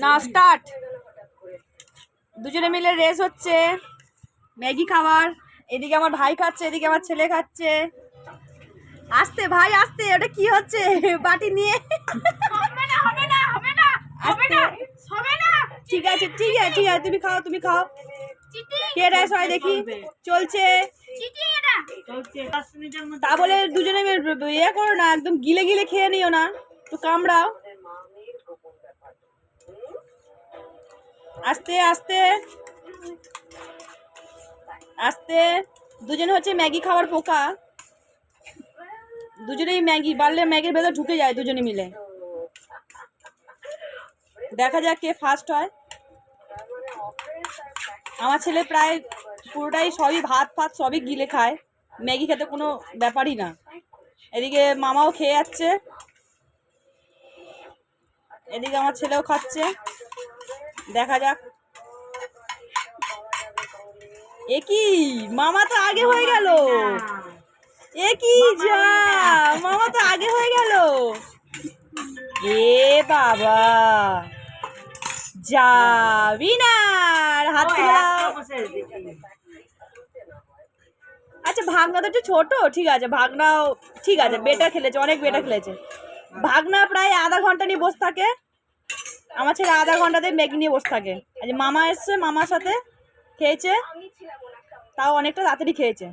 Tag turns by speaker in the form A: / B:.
A: না স্টার্ট। দুজনে মিলে রেস হচ্ছে ম্যাগি খাবার। এদিকে আমার ভাই খাচ্ছে, এদিকে আমার ছেলে খাচ্ছে। আস্তে ভাই আস্তে, ওটা কি হচ্ছে? বাটি নিয়ে ঠিক আছে ঠিক আছে ঠিক আছে, তুমি খাও তুমি খাও। কে রেস হয় দেখি। চলছে। তা বলে দুজনে ইয়ে করো না, একদম গিলে গিলে খেয়ে নিও না, একটু কামড়াও। আস্তে আস্তে আস্তে। দুজনে হচ্ছে ম্যাগি খাওয়ার পোকা। দুজনেই ম্যাগি বাড়লে ম্যাগির ভেতর ঢুকে যায় দুজনে মিলে। দেখা যাক কে ফার্স্ট হয়। আমার ছেলে প্রায় পুরোটাই সবই ভাত ফাত সবই গিলে খায়, ম্যাগি খেতে কোনো ব্যাপারই না। এদিকে মামাও খেয়ে যাচ্ছে, এদিকে আমার ছেলেও খাচ্ছে। দেখা যাক। এ কি, মামা তো আগে হয়ে গেল। এ কি যা, মামা তো আগে হয়ে গেল। এ বাবা, যাবি না হাত তুলাও। আচ্ছা ভাগনা তো একটু ছোট, ঠিক আছে ভাগনাও ঠিক আছে, বেটা খেলেছে, অনেক বেটা খেলেছে। ভাগনা প্রায় আধা ঘন্টা নিয়ে বসে থাকে, আমার ছেলে আধা ঘন্টাতে ম্যাগি নিয়ে বসে থাকে। আজ মামা এসছে, মামার সাথে খেয়েছে, তাও অনেকটা তাড়াতাড়ি খেয়েছে।